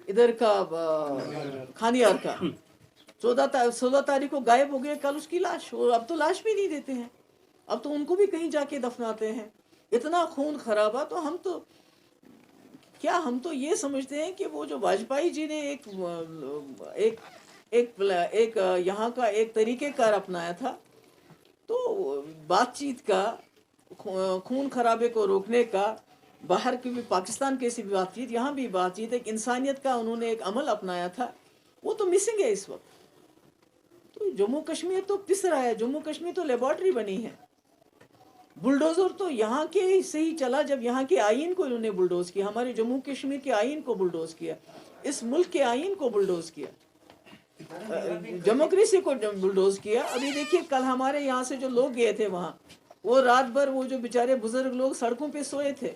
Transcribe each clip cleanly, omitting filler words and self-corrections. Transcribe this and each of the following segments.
ادھر کا کھانیار کا 16 تاریخ کو غائب ہو گیا، کل اس کی لاش، اور اب تو لاش بھی نہیں دیتے ہیں، اب تو ان کو بھی کہیں جا کے دفناتے ہیں. اتنا خون خرابہ. تو ہم تو یہ سمجھتے ہیں کہ وہ جو واجپئی جی نے ایک یہاں کا ایک طریقہ کار اپنایا تھا، تو بات چیت کا، خون خرابے کو روکنے کا، باہر کی بھی پاکستان کی بھی بات چیت، یہاں بھی بات چیت، ایک انسانیت کا انہوں نے ایک عمل اپنایا تھا، وہ تو مسنگ ہے اس وقت. تو جموں کشمیر تو پس رہا ہے، جموں کشمیر تو لیبارٹری بنی ہے. بلڈوزر تو یہاں کے سے ہی چلا جب یہاں کے آئین کو انہوں نے بلڈوز کیا، ہمارے جموں کشمیر کے آئین کو بلڈوز کیا، اس ملک کے آئین کو بلڈوز کیا، ڈیموکریسی کو بلڈوز کیا. ابھی دیکھیے کل ہمارے یہاں سے جو لوگ گئے تھے وہاں، وہ رات بھر وہ جو بیچارے بزرگ لوگ سڑکوں پہ سوئے تھے،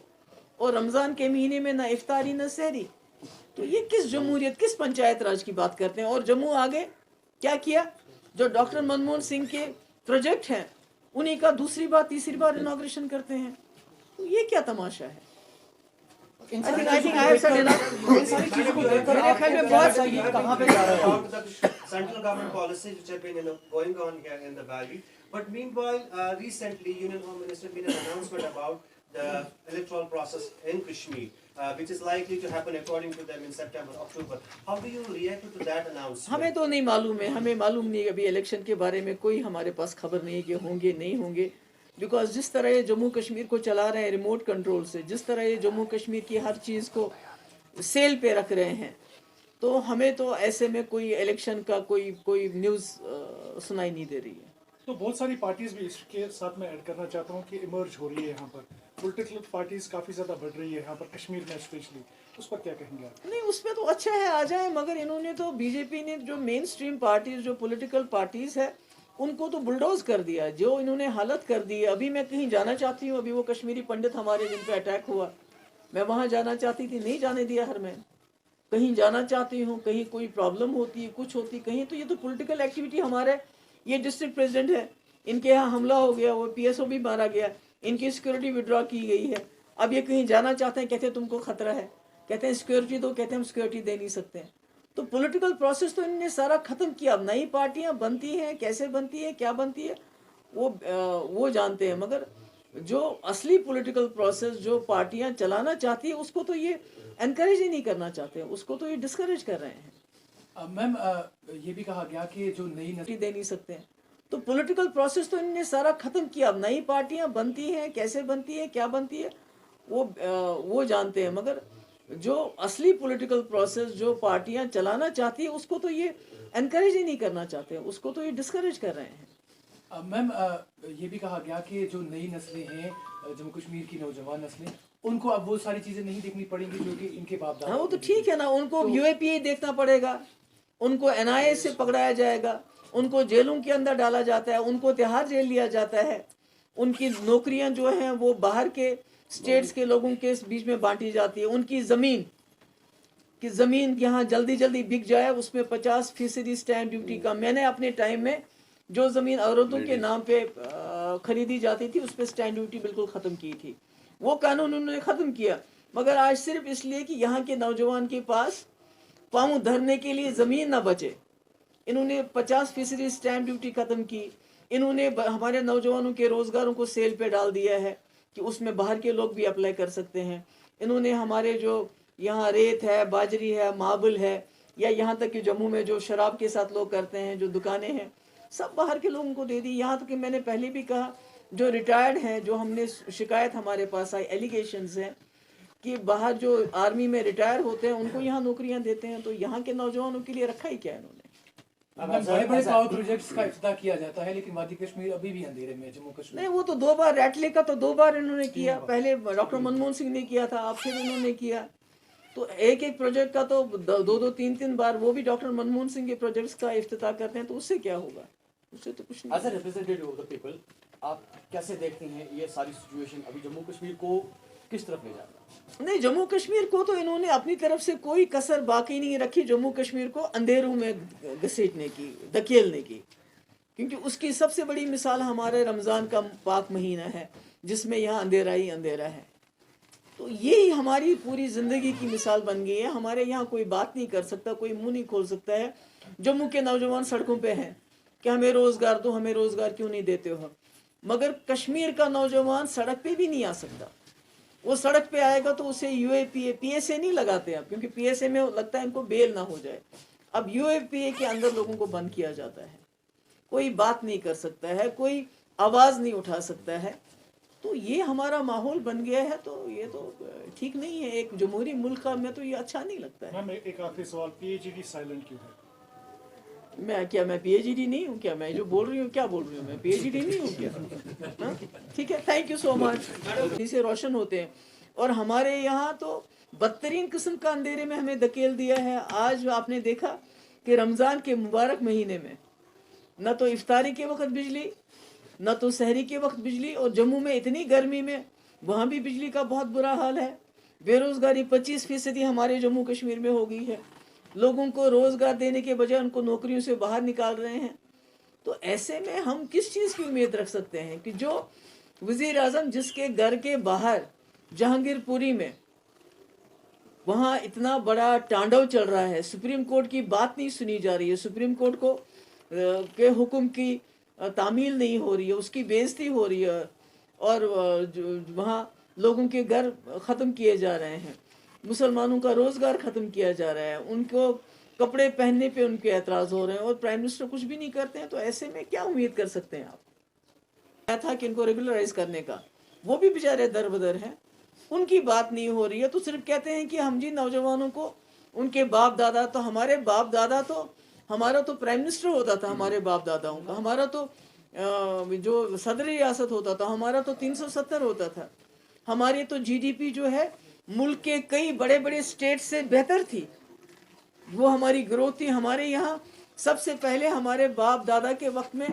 اور رمضان کے مہینے میں نہ افطاری نہ سحری. تو یہ کس جمہوریت، کس پنچایت راج کی بات کرتے ہیں؟ اور جموں آگے کیا کیا؟ جو ڈاکٹر منموہن سنگھ کے پروجیکٹ ہیں انہی کا دوسری بار تیسری بار انوگریشن کرتے ہیں. تو یہ کیا تماشا ہے؟ Central government policies which have been going on here in the valley. But meanwhile, recently, Union Home Minister made an announcement about the electoral process in Kashmir, which is likely to happen according to them in September, October. How do you react to that announcement? ہمیں تو نہیں معلوم ہے، ہمیں معلوم نہیں، ابھی election کے بارے میں کوئی ہمارے پاس خبر نہیں ہے کہ ہوں گے نہیں ہوں گے. بیکاز جس طرح یہ جموں کشمیر کو چلا رہے ہیں ریموٹ کنٹرول سے، جس طرح یہ جموں کشمیر کی ہر چیز کو سیل پہ رکھ رہے ہیں، تو ہمیں تو ایسے میں کوئی الیکشن کا کوئی نیوز سنائی نہیں دے رہی ہے. تو بہت ساری پارٹیز بھی اس کے ساتھ میں ایڈ کرنا چاہتا ہوں کہ ایمرج ہو رہی ہے یہاں پر، پولیٹیکل پارٹیز کافی زیادہ بڑھ رہی ہے یہاں پر کشمیر میں اسپیشلی، اس پر کیا کہیں گے آپ؟ نہیں، اس میں تو اچھا ہے، آ جائیں، مگر انہوں نے تو بی جے پی نے جو مین سٹریم پارٹیز، جو پولیٹیکل پارٹیز ہے، ان کو تو بلڈوز کر دیا، جو انہوں نے حالت کر دی ہے. ابھی میں کہیں جانا چاہتی ہوں، ابھی وہ کشمیری پنڈت ہمارے جن پہ اٹیک ہوا، میں وہاں جانا چاہتی تھی، نہیں جانے دیا. ہر میں کہیں جانا چاہتی ہوں، کہیں کوئی پرابلم ہوتی ہے، کچھ ہوتی کہیں، تو یہ تو پولیٹیکل ایکٹیویٹی. ہمارے یہ ڈسٹرکٹ پریزیڈنٹ ہے، ان کے یہاں حملہ ہو گیا، وہ پی ایس او بھی مارا گیا، ان کی سیکورٹی وڈرا کی گئی ہے. اب یہ کہیں جانا چاہتے ہیں، کہتے ہیں تم کو خطرہ ہے، کہتے ہیں سیکورٹی دو، کہتے ہیں ہم سیکورٹی دے نہیں سکتے ہیں. تو پولیٹیکل پروسیس تو انہوں نے سارا ختم کیا. اب نئی پارٹیاں بنتی ہیں، کیسے بنتی ہے، کیا بنتی ہے، وہ جانتے ہیں. مگر جو اصلی پولیٹیکل پروسیس جو پارٹیاں چلانا چاہتی ہیں، اس کو تو یہ انکریج ہی نہیں کرنا چاہتے ہیں، اس کو تو یہ ڈسکریج کر رہے ہیں. میم یہ بھی کہا گیا کہ جو نئی دے نہیں سکتے ہیں. تو پولیٹیکل پروسیس تو انہوں نے سارا ختم کیا. اب نئی پارٹیاں بنتی ہیں، کیسے بنتی ہے، کیا بنتی ہے، وہ جانتے ہیں. مگر جو اصلی پولیٹیکل پروسیس جو پارٹیاں چلانا چاہتی ہیں، اس کو تو یہ انکریج ہی نہیں کرنا چاہتے ہیں، اس کو تو یہ ڈسکریج کر رہے ہیں. میم یہ بھی کہا گیا کہ جو نئی نسلیں ہیں جموں کشمیر کی نوجوان نسلیں، ان کو اب وہ ساری چیزیں نہیں دیکھنی پڑیں گی جو کہ ان کے باپ دادا. ہاں، وہ تو ٹھیک ہے نا، ان کو یو اے پی اے دیکھنا پڑے گا، ان کو این آئی اے سے پکڑایا جائے گا، ان کو جیلوں کے اندر ڈالا جاتا ہے، ان کو تہاڑ جیل لیا جاتا ہے، ان کی نوکریاں جو ہیں وہ باہر کے اسٹیٹس کے لوگوں کے بیچ میں بانٹی جاتی ہے. ان کی زمین یہاں جلدی جلدی بک جائے، اس میں 50% اسٹیمپ ڈیوٹی کا. میں نے اپنے ٹائم میں جو زمین عورتوں کے نام پہ خریدی جاتی تھی، اس پہ اسٹیمپ ڈیوٹی بالکل ختم کی تھی. وہ قانون انہوں نے ختم کیا. مگر آج صرف اس لیے کہ یہاں کے نوجوان کے پاس پاؤں دھرنے کے لیے زمین نہ بچے، انہوں نے 50% اسٹیمپ ڈیوٹی ختم کی. انہوں نے ہمارے نوجوانوں کے روزگاروں کو سیل پہ ڈال دیا ہے کہ اس میں باہر کے لوگ بھی اپلائی کر سکتے ہیں. انہوں نے ہمارے جو یہاں ریت ہے، باجری ہے، ماربل ہے، یا یہاں تک کہ جموں میں جو شراب کے ساتھ لوگ کرتے ہیں، جو دکانیں ہیں، سب باہر کے لوگوں کو دے دی. یہاں تک کہ میں نے پہلے بھی کہا، جو ریٹائرڈ ہیں، جو ہم نے شکایت ہمارے پاس آئی، ایلیگیشنز ہیں کہ باہر جو آرمی میں ریٹائر ہوتے ہیں ان کو یہاں نوکریاں دیتے ہیں. تو یہاں کے نوجوانوں کے لیے رکھا ہی کیا انہوں نے؟ بڑے بڑے پاور پروجیکٹس کا افتتاح کیا جاتا ہے، لیکن وادی کشمیر ابھی بھی اندھیرے میں. جموں کشمیر نہیں، وہ تو 2 بار ریٹلے کا تو 2 بار انہوں نے کیا. پہلے ڈاکٹر منموہن سنگھ نے کیا تھا، اب پھر انہوں نے کیا. تو ایک پروجیکٹ کا تو 2-3 بار وہ بھی ڈاکٹر منموہن سنگھ کے پروجیکٹس کا افتتاح کرتے ہیں. تو اس سے کیا ہوگا؟ اس سے تو کچھ نہیں. As a representative of the people, آپ کیسے دیکھتے ہیں یہ ساری سچویشن ابھی جموں کشمیر کو کس طرف لے جاتا ہے؟ نہیں، جموں کشمیر کو تو انہوں نے اپنی طرف سے کوئی کسر باقی نہیں رکھی جموں کشمیر کو اندھیروں میں گھسیٹنے کی، دھکیلنے کی. کیونکہ اس کی سب سے بڑی مثال ہمارے رمضان کا پاک مہینہ ہے، جس میں یہاں اندھیرا ہی اندھیرا ہے. تو یہی ہماری پوری زندگی کی مثال بن گئی ہے. ہمارے یہاں کوئی بات نہیں کر سکتا, کوئی منہ نہیں کھول سکتا ہے. جموں کے نوجوان سڑکوں پہ ہیں کہ ہمیں روزگار دو, ہمیں روزگار کیوں نہیں دیتے ہو. مگر کشمیر کا نوجوان سڑک پہ بھی نہیں آ سکتا. وہ سڑک پہ آئے گا تو اسے you a P S A نہیں لگاتے اب, کیونکہ پی ایس اے میں لگتا ہے ان کو بیل نہ ہو جائے. اب یو اے پی اے کے اندر لوگوں کو بند کیا جاتا ہے. کوئی بات نہیں کر سکتا ہے, کوئی آواز نہیں اٹھا سکتا ہے. تو یہ ہمارا ماحول بن گیا ہے. تو یہ تو ٹھیک نہیں ہے. ایک جمہوری ملک کا میں تو یہ اچھا نہیں لگتا ہے. میم ایک آخری سوال, پی ایچ ڈی سائلنٹ کیوں ہے؟ میں پی ایچ ڈی نہیں ہوں کیا؟ میں جو بول رہی ہوں کیا بول رہی ہوں, میں پی ایچ ڈی نہیں ہوں کیا؟ ٹھیک ہے, تھینک یو سو مچ. سے روشن ہوتے ہیں. اور ہمارے یہاں تو بدترین قسم کا اندھیرے میں ہمیں دھکیل دیا ہے. آج آپ نے دیکھا کہ رمضان کے مبارک مہینے میں نہ تو افطاری کے وقت بجلی, نہ تو سحری کے وقت بجلی, اور جموں میں اتنی گرمی میں وہاں بھی بجلی کا بہت برا حال ہے. بے روزگاری 25% ہمارے جموں کشمیر میں ہو گئی ہے. لوگوں کو روزگار دینے کے بجائے ان کو نوکریوں سے باہر نکال رہے ہیں. تو ایسے میں ہم کس چیز کی امید رکھ سکتے ہیں کہ جو وزیر اعظم جس کے گھر کے باہر جہانگیر پوری میں وہاں اتنا بڑا ٹانڈو چل رہا ہے, سپریم کورٹ کی بات نہیں سنی جا رہی ہے, سپریم کورٹ کو کے حکم کی تعمیل نہیں ہو رہی ہے, اس کی بےعزتی ہو رہی ہے, اور وہاں لوگوں کے گھر ختم کیے جا رہے ہیں, مسلمانوں کا روزگار ختم کیا جا رہا ہے, ان کو کپڑے پہننے پہ ان کے اعتراض ہو رہے ہیں, اور پرائم منسٹر کچھ بھی نہیں کرتے ہیں. تو ایسے میں کیا امید کر سکتے ہیں آپ؟ تھا کہ ان کو ریگولرائز کرنے کا, وہ بھی بیچارے در بدر ہیں, ان کی بات نہیں ہو رہی ہے. تو صرف کہتے ہیں کہ ہم جی نوجوانوں کو ان کے باپ دادا, تو ہمارے باپ دادا تو ہمارا تو پرائم منسٹر ہوتا تھا, ہمارے باپ داداؤں کا, ہمارا تو جو صدر ریاست ہوتا تھا ہمارا تو 370 ہوتا تھا. ہماری تو جی ڈی پی جو ہے ملک کے کئی بڑے بڑے اسٹیٹ سے بہتر تھی, وہ ہماری گروتھ تھی. ہمارے یہاں سب سے پہلے ہمارے باپ دادا کے وقت میں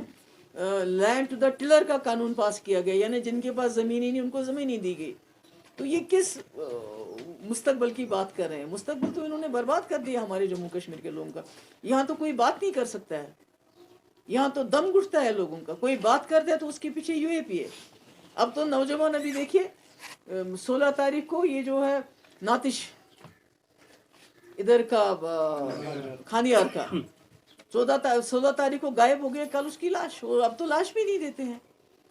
لینڈ ٹو دا ٹلر کا قانون پاس کیا گیا, یعنی جن کے پاس زمینیں نہیں ان کو زمینیں دی گئی. تو یہ کس مستقبل کی بات کر رہے ہیں؟ مستقبل تو انہوں نے برباد کر دیا ہمارے جموں کشمیر کے لوگوں کا. یہاں تو کوئی بات نہیں کر سکتا ہے, یہاں تو دم گھٹتا ہے لوگوں کا. کوئی بات کرتا ہے تو اس کے پیچھے یو اے پی ہے. اب تو نوجوان ابھی دیکھیے 16 تاریخ کو یہ جو ہے ناتش ادھر کا کھانیار کا 16 تاریخ کو غائب ہو گیا, کل اس کی لاش, اور اب تو لاش بھی نہیں دیتے ہیں,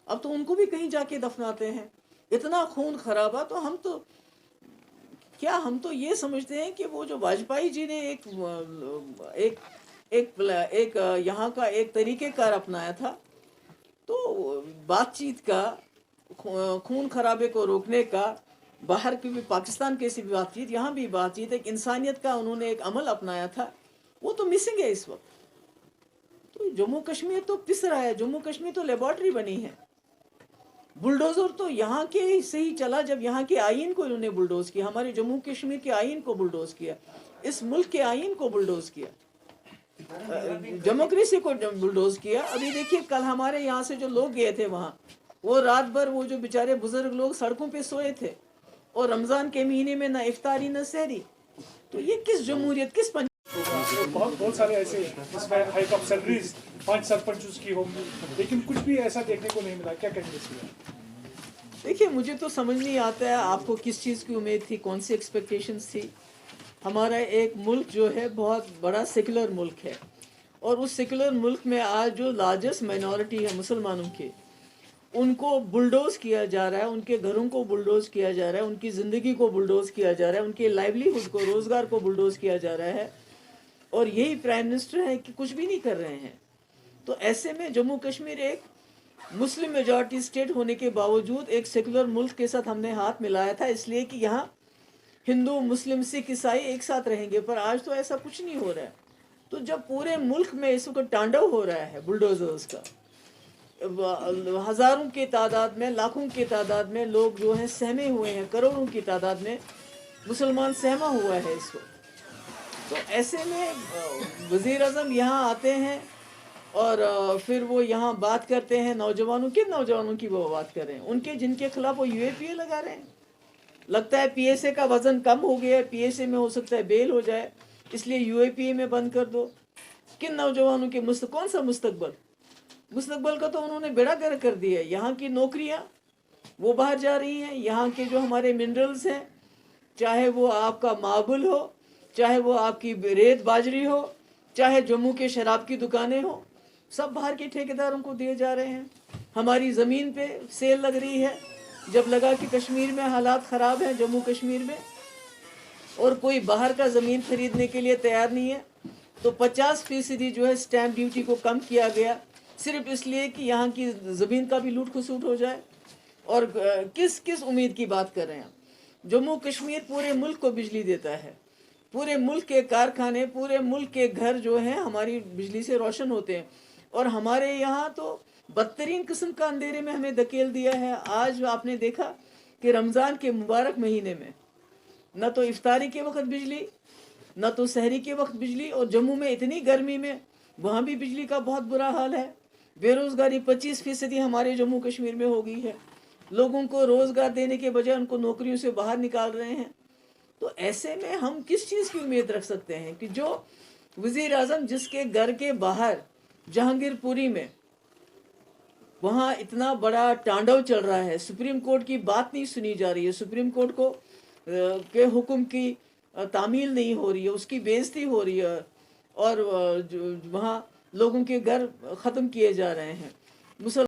اب تو ان کو بھی کہیں جا کے دفناتے ہیں. اتنا خون خرابہ. تو ہم تو کیا, ہم تو یہ سمجھتے ہیں کہ وہ جو واجپئی جی نے ایک یہاں کا ایک طریقہ کار اپنایا تھا, تو بات چیت کا, خون خرابے کو روکنے کا, باہر کی بھی پاکستان کی بھی بات چیت, یہاں بھی بات چیت, ایک انسانیت کا انہوں نے ایک عمل اپنایا تھا, وہ تو مسنگ ہے اس وقت. تو جموں کشمیر تو پس رہا ہے, جموں کشمیر تو لیبارٹری بنی ہے. بلڈوزر تو یہاں کے سے ہی چلا جب یہاں کے آئین کو انہوں نے بلڈوز کیا, ہمارے جموں کشمیر کے آئین کو بلڈوز کیا, اس ملک کے آئین کو بلڈوز کیا, ڈیموکریسی کو بلڈوز کیا. ابھی دیکھیے کل ہمارے یہاں سے جو لوگ گئے تھے وہاں, وہ رات بھر وہ جو بیچارے بزرگ لوگ سڑکوں پہ سوئے تھے, اور رمضان کے مہینے میں نہ افطاری نہ سحری. تو یہ کس جمہوریت, کس بہت سارے ایسے اس میں ہائیک آف سیلریز 5 سرپنچز کی ہوگی, لیکن کچھ بھی ایسا دیکھنے کو نہیں ملا. کیا کہیں گے اس میں؟ دیکھیے مجھے تو سمجھ نہیں آتا ہے آپ کو کس چیز کی امید تھی, کون سی ایکسپیکٹیشنز تھی. ہمارا ایک ملک جو ہے بہت بڑا سیکولر ملک ہے, اور اس سیکولر ملک میں آج جو لارجسٹ مائنورٹی ہے مسلمانوں کے, ان کو بلڈوز کیا جا رہا ہے, ان کے گھروں کو بلڈوز کیا جا رہا ہے, ان کی زندگی کو بلڈوز کیا جا رہا ہے, ان کے لائیولیہڈ کو, روزگار کو بلڈوز کیا جا رہا ہے, اور یہی پرائم منسٹر ہے کہ کچھ بھی نہیں کر رہے ہیں. تو ایسے میں جموں کشمیر ایک مسلم میجورٹی اسٹیٹ ہونے کے باوجود ایک سیکولر ملک کے ساتھ ہم نے ہاتھ ملایا تھا, اس لیے کہ یہاں ہندو, مسلم, سکھ, عیسائی ایک ساتھ رہیں گے. پر آج تو ایسا کچھ نہیں ہو رہا ہے. تو جب پورے ملک میں اس وقت ٹانڈو ہو رہا ہے بلڈوزرز کا, ہزاروں کی تعداد میں, لاکھوں کی تعداد میں لوگ جو ہیں سہمے ہوئے ہیں, کروڑوں کی تعداد میں مسلمان سہما ہوا ہے اس وقت. تو ایسے میں وزیر اعظم یہاں آتے ہیں اور پھر وہ یہاں بات کرتے ہیں نوجوانوں کی وہ بات کر رہے ہیں, ان کے جن کے خلاف وہ یو اے پی اے لگا رہے ہیں. لگتا ہے پی ایس اے کا وزن کم ہو گیا ہے, پی ایس اے میں ہو سکتا ہے بیل ہو جائے, اس لیے یو اے پی اے میں بند کر دو. کن نوجوانوں کے کون سا مستقبل کا تو انہوں نے بیڑا گرک کر دیا ہے. یہاں کی نوکریاں وہ باہر جا رہی ہیں. یہاں کے جو ہمارے منرلز ہیں, چاہے وہ آپ کا ماربل ہو, چاہے وہ آپ کی ریت باجری ہو, چاہے جموں کے شراب کی دکانیں ہوں, سب باہر کے ٹھیکیداروں کو دیے جا رہے ہیں. ہماری زمین پہ سیل لگ رہی ہے. جب لگا کہ کشمیر میں حالات خراب ہیں, جموں کشمیر میں, اور کوئی باہر کا زمین خریدنے کے لیے تیار نہیں ہے, تو 50% جو ہے سٹیمپ ڈیوٹی کو کم کیا گیا, صرف اس لیے کہ یہاں کی زمین کا بھی لوٹ کھسوٹ ہو جائے. اور کس امید کی بات کر رہے ہیں؟ جموں کشمیر پورے ملک کو بجلی دیتا ہے. پورے ملک کے کارخانے, پورے ملک کے گھر جو ہیں ہماری بجلی سے روشن ہوتے ہیں. اور ہمارے یہاں تو بدترین قسم کا اندھیرے میں ہمیں دھکیل دیا ہے. آج آپ نے دیکھا کہ رمضان کے مبارک مہینے میں نہ تو افطاری کے وقت بجلی, نہ تو سحری کے وقت بجلی, اور جموں میں اتنی گرمی میں وہاں بھی بجلی کا بہت برا حال ہے. بے روزگاری 25% ہمارے جموں کشمیر میں ہو گئی ہے. لوگوں کو روزگار دینے کے بجائے ان کو نوکریوں سے باہر نکال رہے ہیں. تو ایسے میں ہم کس چیز کی امید رکھ سکتے ہیں کہ جو وزیر اعظم جس کے گھر کے باہر جہانگیر پوری میں وہاں اتنا بڑا ٹانڈو چل رہا ہے, سپریم کورٹ کی بات نہیں سنی جا رہی ہے, سپریم کورٹ کو کے حکم کی تعمیل نہیں ہو رہی ہے, اس کی بےعزتی ہو رہی ہے, اور وہاں لوگوں کے گھر ختم کیے جا رہے ہیں.